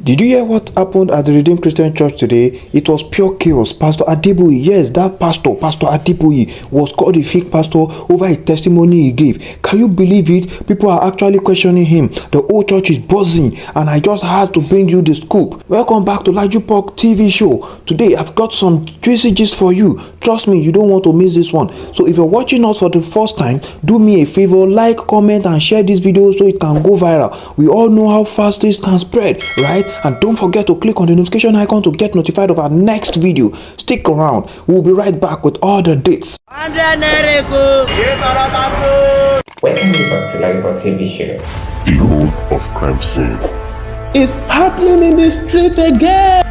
Did you hear what happened at the Redeemed Christian Church today? It was pure chaos. Pastor Adeboye, yes, that pastor Adeboye, was called a fake pastor over a testimony he gave. Can you believe it? People are actually questioning him. The whole church is buzzing, and I just had to bring you the scoop. Welcome back to Lajupok TV show. Today, I've got some juicy gist for you. Trust me, you don't want to miss this one. So if you're watching us for the first time, do me a favor, like, comment, and share this video so it can go viral. We all know how fast this can spread, right? And don't forget to click on the notification icon to get notified of our next video. Stick around. We'll be right back with all the dates. Welcome back to Lajupok TV show. The whole of crime scene is happening in the street again.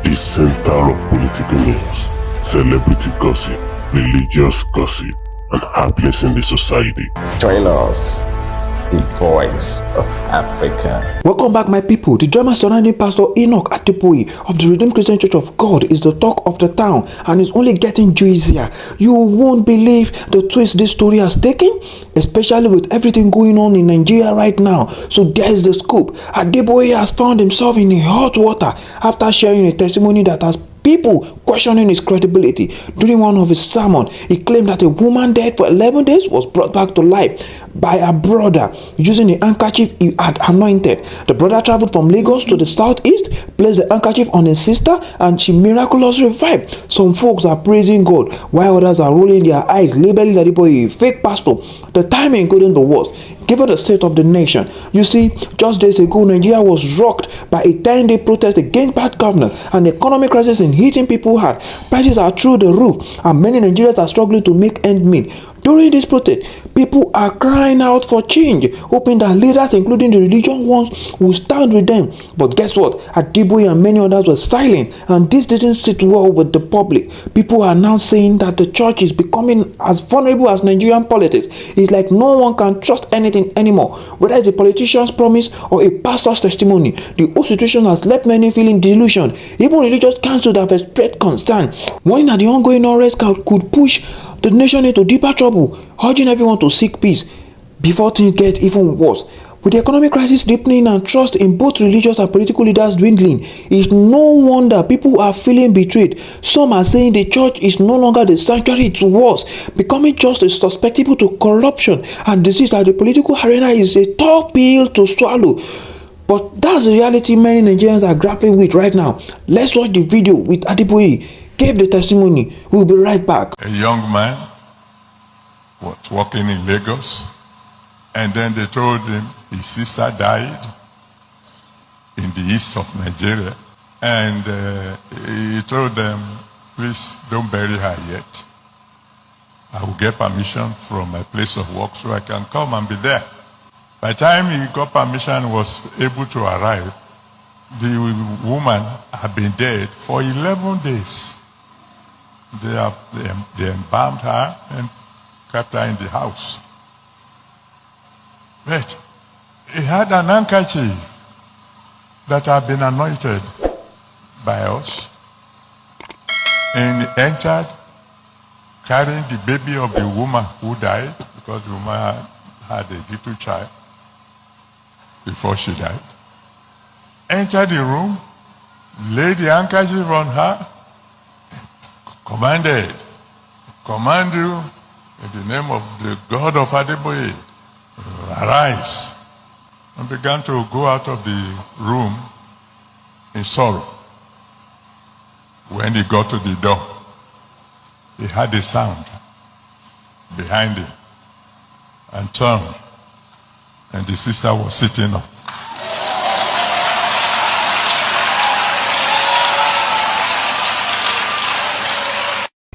The center of political news, celebrity gossip, religious gossip, and happenings in the society. Join us, the voice of Africa. Welcome back, my people. The drama surrounding Pastor Enoch Adeboye of the Redeemed Christian Church of God is the talk of the town and is only getting juicier. You won't believe the twist this story has taken, especially with everything going on in Nigeria right now. So there's the scoop. Adeboye has found himself in hot water after sharing a testimony that has people questioning his credibility. During one of his sermons, he claimed that a woman dead for 11 days was brought back to life by a brother using the handkerchief he had anointed. The brother traveled from Lagos to the southeast, placed the handkerchief on his sister, and she miraculously revived. Some folks are praising God, while others are rolling their eyes, labeling Adeboye a fake pastor. The timing couldn't be worse, given the state of the nation. You see, just days ago, Nigeria was rocked by a 10-day protest against bad governance and the economic crisis in hitting people hard. Prices are through the roof, and many Nigerians are struggling to make ends meet. During this protest, people are crying out for change, hoping that leaders, including the religious ones, will stand with them. But guess what? Adeboye and many others were silent, and this didn't sit well with the public. People are now saying that the church is becoming as vulnerable as Nigerian politics. It's like no one can trust anything anymore, whether it's a politician's promise or a pastor's testimony. The whole situation has left many feeling delusion. Even religious councils have expressed concern, warning that the ongoing unrest could push the nation into deeper trouble, urging everyone to seek peace before things get even worse. With the economic crisis deepening and trust in both religious and political leaders dwindling, it's no wonder people are feeling betrayed. Some are saying the church is no longer the sanctuary it was, becoming just as susceptible to corruption and disease that the political arena is a tough pill to swallow. But that's the reality many Nigerians are grappling with right now. Let's watch the video with Adeboye gave the testimony. We'll be right back. A young man was working in Lagos, and then they told him his sister died in the east of Nigeria, and he told them, please don't bury her yet. I will get permission from my place of work so I can come and be there. By the time he got permission, was able to arrive, the woman had been dead for 11 days. They embalmed her and kept her in the house. But he had an handkerchief that had been anointed by us, and he entered carrying the baby of the woman who died, because the woman had a little child before she died. Entered the room, laid the handkerchief on her, command you in the name of the God of Adeboye, arise, and began to go out of the room in sorrow. When he got to the door, he heard a sound behind him and turned, and the sister was sitting up.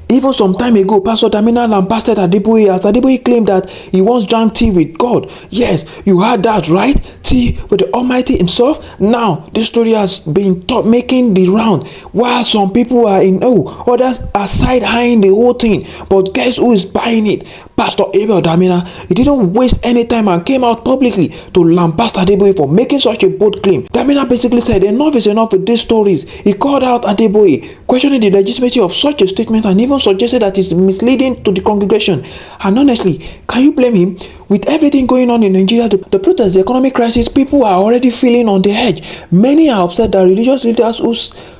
Even some time ago, Pastor Damina lambasted Adeboye as Adeboye claimed that he once drank tea with God. Yes, you heard that right? Tea with the Almighty himself. Now, this story has been making the round, while some people are in others are side-eyeing the whole thing. But guess who is buying it? Pastor Abel Damina. He didn't waste any time and came out publicly to lambast Adeboye for making such a bold claim. Damina basically said enough is enough with these stories. He called out Adeboye, questioning the legitimacy of such a statement and even suggested that it's misleading to the congregation. And honestly, can you blame him? With everything going on in Nigeria, the protests, the economic crisis, people are already feeling on the edge. Many are upset that religious leaders who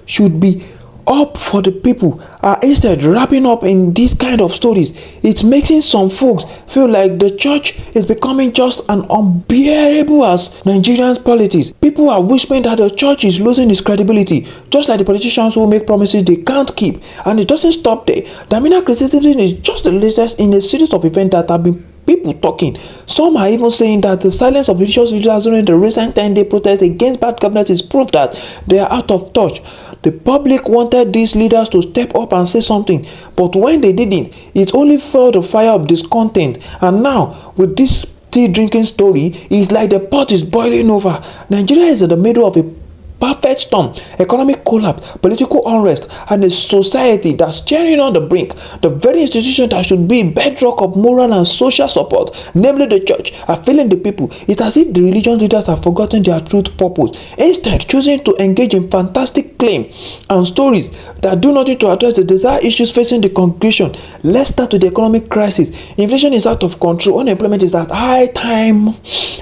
should be up for the people are instead wrapping up in these kind of stories. It's making some folks feel like the church is becoming just an unbearable as Nigerians' politics. People are whispering that the church is losing its credibility, just like the politicians who make promises they can't keep. And it doesn't stop there. Damina criticism is just the latest in a series of events that have been people talking. Some are even saying that the silence of religious leaders during the recent 10-day protest against bad governance is proof that they are out of touch. The public wanted these leaders to step up and say something, but when they didn't, it only fueled the fire of discontent. And now, with this tea drinking story, it's like the pot is boiling over. Nigeria is in the middle of a perfect storm: economic collapse, political unrest, and a society that's tearing on the brink. The very institution that should be bedrock of moral and social support, namely the church, are failing the people. It's as if the religious leaders have forgotten their truth purpose, instead choosing to engage in fantastic claims and stories that do nothing to address the desired issues facing the congregation. Let's start with the economic crisis. Inflation is out of control, unemployment is at high time,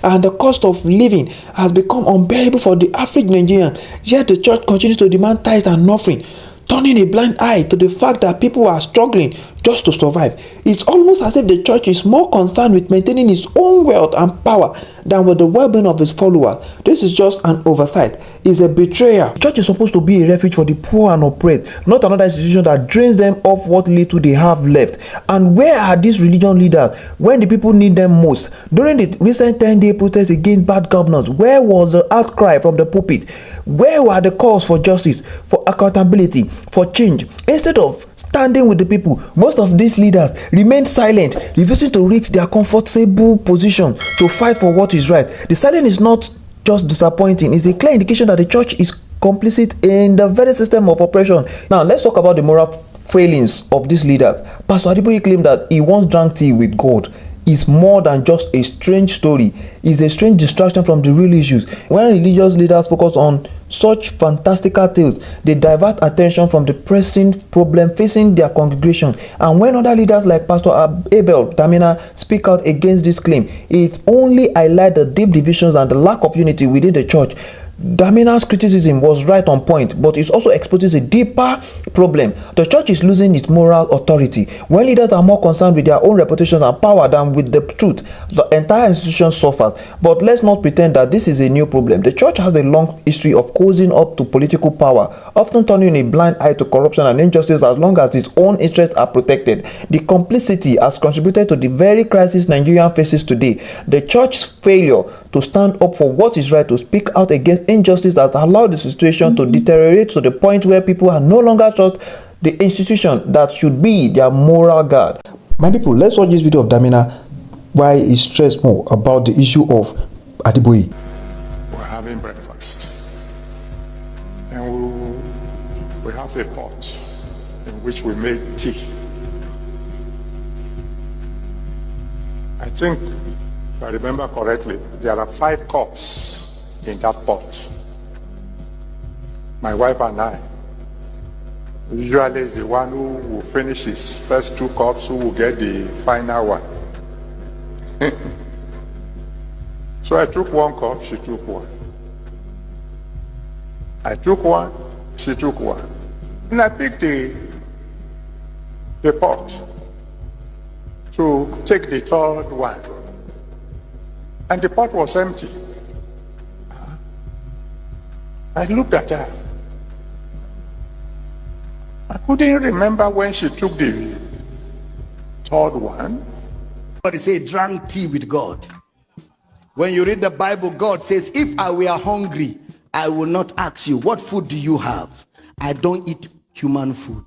and the cost of living has become unbearable for the average Nigerian. Yet the church continues to demand tithes and offering, turning a blind eye to the fact that people are struggling just to survive. It's almost as if the church is more concerned with maintaining its own wealth and power than with the well-being of its followers. This is just an oversight. It's a betrayal. The church is supposed to be a refuge for the poor and oppressed, not another institution that drains them of what little they have left. And where are these religion leaders when the people need them most? During the recent 10-day protest against bad governance, where was the outcry from the pulpit? Where were the calls for justice, for accountability, for change? Instead of standing with the people, most of these leaders remained silent, refusing to reach their comfortable position to fight for what is right. The silence is not just disappointing, it's a clear indication that the church is complicit in the very system of oppression. Now, let's talk about the moral failings of these leaders. Pastor Adeboye claimed that he once drank tea with God. Is more than just a strange story. It's a strange distraction from the real issues. When religious leaders focus on such fantastical tales, they divert attention from the pressing problem facing their congregation. And when other leaders like Pastor Abel Damina speak out against this claim, it only highlights the deep divisions and the lack of unity within the church. Damina's criticism was right on point, but it also exposes a deeper problem. The church is losing its moral authority. When leaders are more concerned with their own reputation and power than with the truth, the entire institution suffers. But let's not pretend that this is a new problem. The church has a long history of cozying up to political power, often turning a blind eye to corruption and injustice as long as its own interests are protected. The complicity has contributed to the very crisis Nigeria faces today. The church's failure to stand up for what is right, to speak out against injustice, has allowed the situation to deteriorate to the point where people are no longer trust the institution that should be their moral guard. My people, let's watch this video of Damina why he stressed more about the issue of Adeboye. We're having breakfast, and we have a pot in which we make tea. I think, if I remember correctly, there are 5 cups in that pot. My wife and I, usually is the one who will finish his first 2 cups, who will get the final one. So I took 1 cup, she took 1. I took 1, she took 1. And I picked the pot to take the 3rd one. And the pot was empty. I looked at her. I couldn't remember when she took the 3rd one. Somebody say drank tea with God. When you read the Bible, God says, if I were hungry, I will not ask you, what food do you have? I don't eat human food.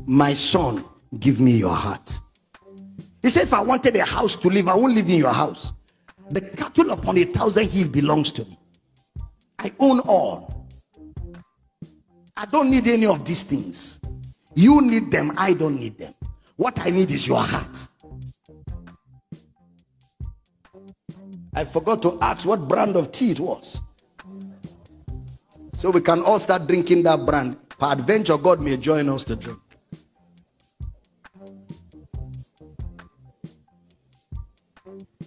My son, give me your heart. He said, if I wanted a house to live, I won't live in your house. The cattle upon 1,000 hills belongs to me. I own all. I don't need any of these things. You need them, I don't need them. What I need is your heart. I forgot to ask what brand of tea it was. So we can all start drinking that brand. Per adventure, God may join us to drink.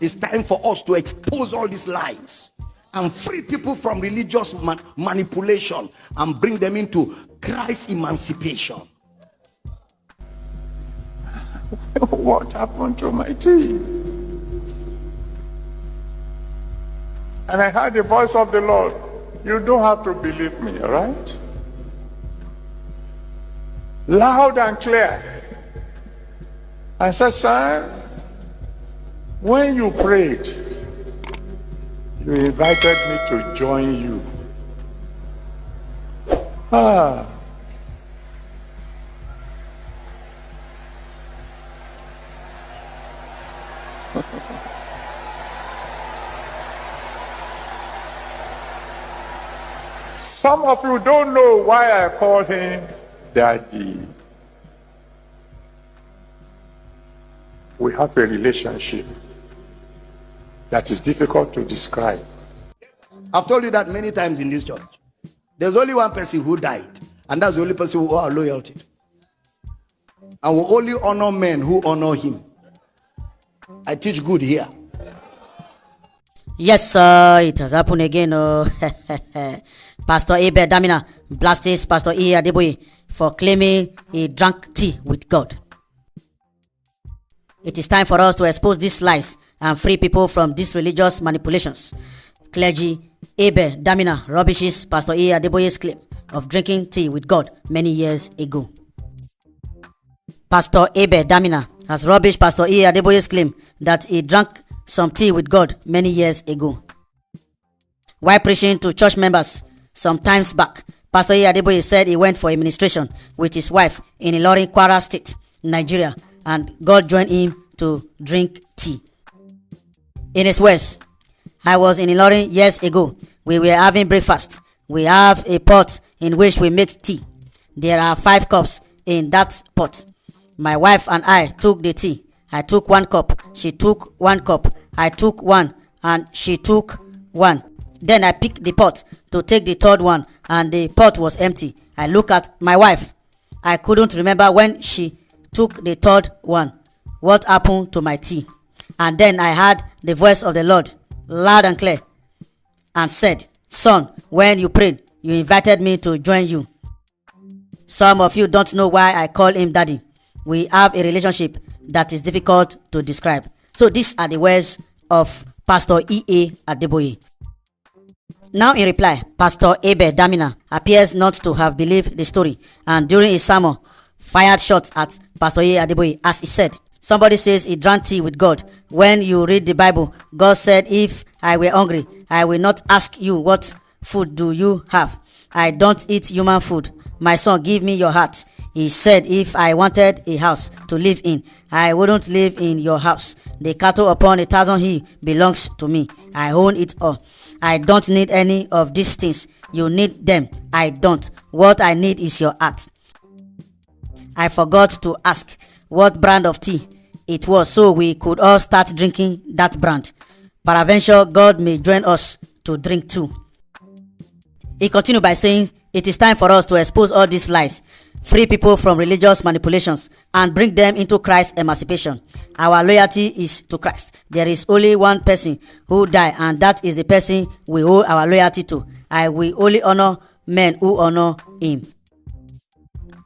It's time for us to expose all these lies and free people from religious manipulation and bring them into Christ emancipation. What happened to my tea? And I heard the voice of the Lord. You don't have to believe me, all right? Loud and clear. I said, son, when you prayed, you invited me to join you. Some of you don't know why I call him Daddy. We have a relationship that is difficult to describe. I've told you that many times in this church. There's only one person who died, and that's the only person who are loyalty. And we only honor men who honor him. I teach good here. Yes, sir, it has happened again. Pastor Abel Damina blasts Pastor E. Adeboye for claiming he drank tea with God. It is time for us to expose these lies and free people from these religious manipulations. Clergy Abel Damina rubbishes Pastor E. Adeboye's claim of drinking tea with God many years ago. Pastor Abel Damina has rubbished Pastor E. Adeboye's claim that he drank some tea with God many years ago. While preaching to church members some times back, Pastor E. Adeboye said he went for a ministration with his wife in Ilorin, Kwara State, Nigeria, and God joined him to drink tea. In his words, I was in Ilorin years ago. We were having breakfast. We have a pot in which we make tea. There are 5 cups in that pot. My wife and I took the tea. I took 1 cup. She took 1 cup. I took 1 and she took 1. Then I picked the pot to take the 3rd one and the pot was empty. I looked at my wife. I couldn't remember when she took the 3rd one. What happened to my tea? And then I heard the voice of the Lord loud and clear and said, son, when you prayed, you invited me to join you. Some of you don't know why I call him daddy. We have a relationship that is difficult to describe. So these are the words of Pastor E.A. Adeboye. Now in reply, Pastor Abel Damina appears not to have believed the story and during his sermon fired shots at Pastor E.A. Adeboye as he said, somebody says he drank tea with God. When you read the Bible, God said, if I were hungry, I will not ask you what food do you have. I don't eat human food. My son, give me your heart. He said, if I wanted a house to live in, I wouldn't live in your house. The cattle upon 1,000 hills belongs to me. I own it all. I don't need any of these things. You need them. I don't. What I need is your heart. I forgot to ask what brand of tea it was so we could all start drinking that brand. Peradventure, God may join us to drink too. He continued by saying, it is time for us to expose all these lies, free people from religious manipulations, and bring them into Christ's emancipation. Our loyalty is to Christ. There is only one person who died, and that is the person we owe our loyalty to. I will only honor men who honor him.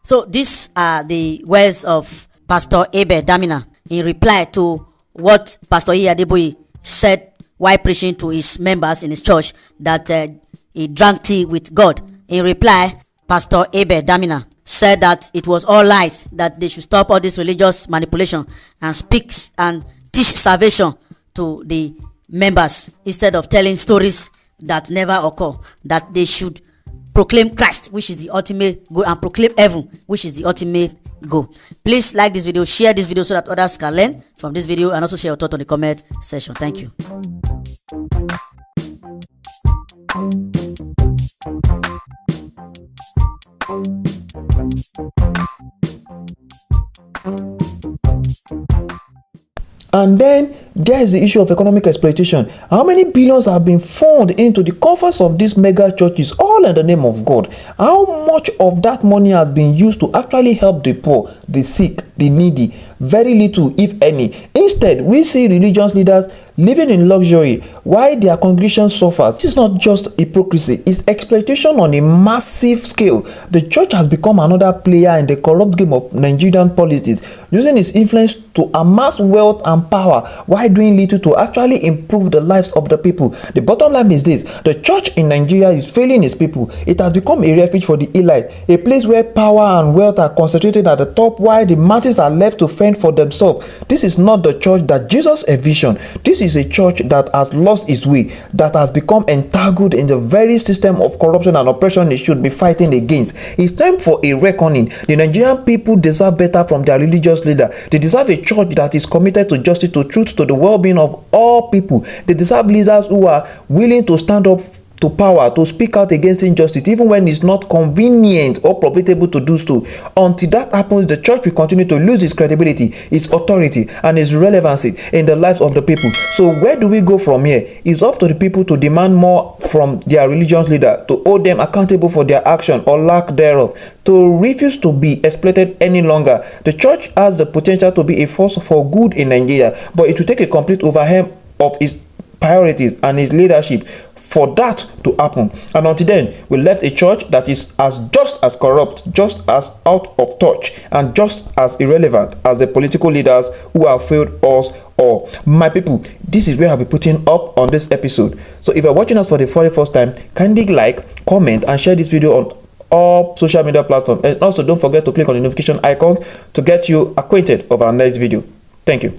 So these are the words of Pastor Abel Damina in reply to what Pastor E. Adeboye said while preaching to his members in his church that he drank tea with God. In reply, Pastor Abel Damina said that it was all lies, that they should stop all this religious manipulation and speak and teach salvation to the members instead of telling stories that never occur, that they should proclaim Christ, which is the ultimate goal, and proclaim heaven, which is the ultimate goal. Please like this video, share this video so that others can learn from this video, and also share your thoughts on the comment section. Thank you. And then there's the issue of economic exploitation. How many billions have been found into the coffers of these mega churches, all in the name of God? How much of that money has been used to actually help the poor, the sick, the needy? Very little, if any. Instead, we see religious leaders living in luxury, while their congregation suffers. This is not just hypocrisy, it's exploitation on a massive scale. The church has become another player in the corrupt game of Nigerian politics, using its influence to amass wealth and power while doing little to actually improve the lives of the people. The bottom line is this: the church in Nigeria is failing its people. It has become a refuge for the elite, a place where power and wealth are concentrated at the top while the masses are left to fend for themselves. This is not the church that Jesus envisioned. This is a church that has lost its way, that has become entangled in the very system of corruption and oppression it should be fighting against. It's time for a reckoning. The Nigerian people deserve better from their religious leader. They deserve a church that is committed to justice, to truth, to the well-being of all people. They deserve leaders who are willing to stand up to power, to speak out against injustice, even when it's not convenient or profitable to do so. Until that happens, the church will continue to lose its credibility, its authority, and its relevancy in the lives of the people. So where do we go from here? It's up to the people to demand more from their religious leader, to hold them accountable for their action or lack thereof, to refuse to be exploited any longer. The church has the potential to be a force for good in Nigeria, but it will take a complete overhaul of its priorities and its leadership for that to happen. And until then, we left a church that is just as corrupt, just as out of touch, and just as irrelevant as the political leaders who have failed us all. My people, this is where I'll be putting up on this episode. So if you're watching us for the very first time, kindly like, comment, and share this video on all social media platforms. And also don't forget to click on the notification icon to get you acquainted of our next video. Thank you.